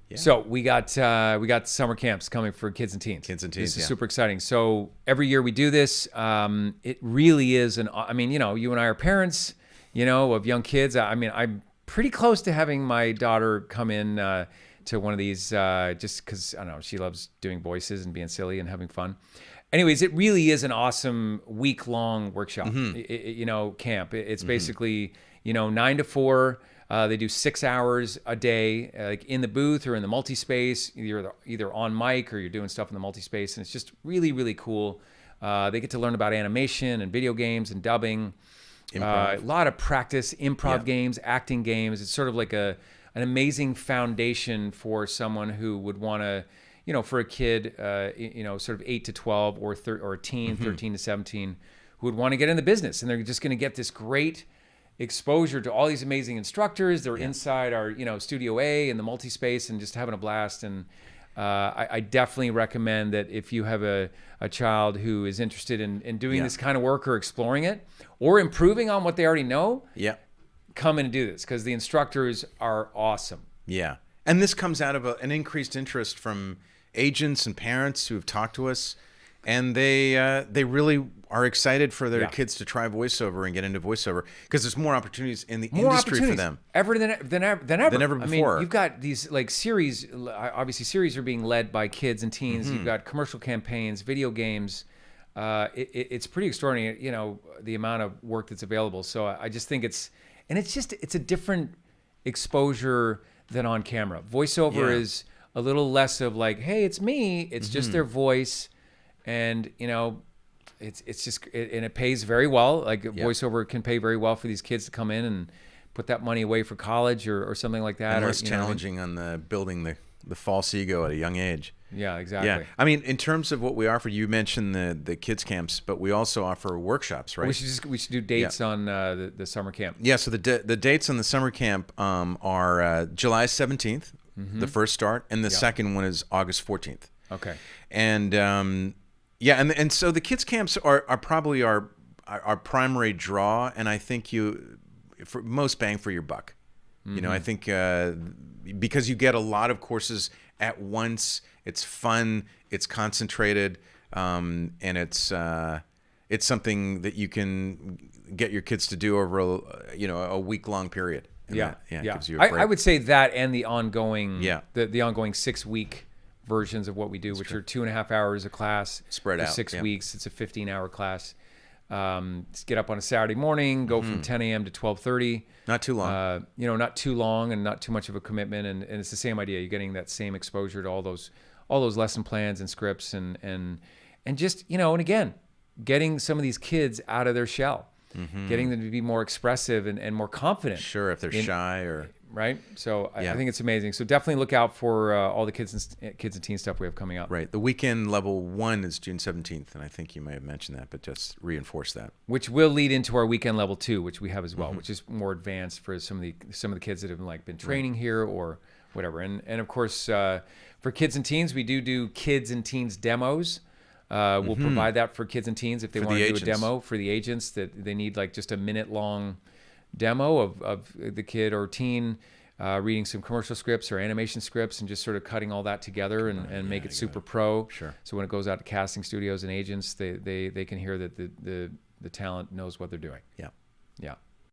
Yeah. So we got summer camps coming for kids and teens. This is super exciting. So every year we do this. It really is I mean, you and I are parents, of young kids. I mean, I'm pretty close to having my daughter come in to one of these just because, I don't know, she loves doing voices and being silly and having fun. Anyways, it really is an awesome week-long workshop, camp. It's basically, 9 to 4. They do 6 hours a day, like in the booth or in the multi-space, either on mic or you're doing stuff in the multi-space. And it's just really, really cool. They get to learn about animation and video games and dubbing. A lot of practice, improv games, acting games. It's sort of like an amazing foundation for someone who would want to, for a kid, sort of 8 to 12 or a teen, 13 to 17, who would want to get in the business. And they're just going to get this great exposure to all these amazing instructors. They're inside our, Studio A and the multi-space and just having a blast. And I definitely recommend that if you have a child who is interested in doing this kind of work or exploring it or improving on what they already know, come in and do this because the instructors are awesome. Yeah. And this comes out of an increased interest from agents and parents who have talked to us, and they really are excited for their kids to try voiceover and get into voiceover because there's more opportunities in the industry for them than ever before. I mean, you've got these like series. Obviously, series are being led by kids and teens. You've got commercial campaigns, video games. It's pretty extraordinary, the amount of work that's available. So I just think it's a different exposure than on camera. Voiceover is a little less of like, hey, it's me. It's just their voice, and it's just and it pays very well. Like voiceover can pay very well for these kids to come in and put that money away for college or something like that. And less challenging on the building the false ego at a young age. Yeah, exactly. Yeah, I mean, in terms of what we offer, you mentioned the kids camps, but we also offer workshops, right? We should do dates on the summer camp. Yeah, so the dates on the summer camp are July 17th, the first start, and the second one is August 14th. Okay. And and so the kids camps are probably our primary draw, and I think for most bang for your buck. I think because you get a lot of courses at once. It's fun, it's concentrated, and it's something that you can get your kids to do over a week-long period. And that gives you a break. I would say that and the ongoing the ongoing 6-week versions of what we do, which are 2.5 hours a class spread out 6 weeks. It's a 15-hour class. Just get up on a Saturday morning, go from 10 a.m. to 12:30. Not too long. Not too long and not too much of a commitment. And it's the same idea. You're getting that same exposure to all those lesson plans and scripts and just, and again, getting some of these kids out of their shell, getting them to be more expressive and more confident. Sure, if they're shy or... Right? So I think it's amazing. So definitely look out for all the kids and teen stuff we have coming up. Right. The weekend level 1 is June 17th, and I think you may have mentioned that, but just reinforce that. Which will lead into our weekend level 2, which we have as well, which is more advanced for some of the kids that have been training here or whatever. And of course, for kids and teens, we do kids and teens demos. We'll provide that for kids and teens if they want to do a demo for the agents that they need just a minute-long demo of the kid or teen reading some commercial scripts or animation scripts and just sort of cutting all that together and make it super pro. Sure. So when it goes out to casting studios and agents, they can hear that the talent knows what they're doing. Yeah. Yeah.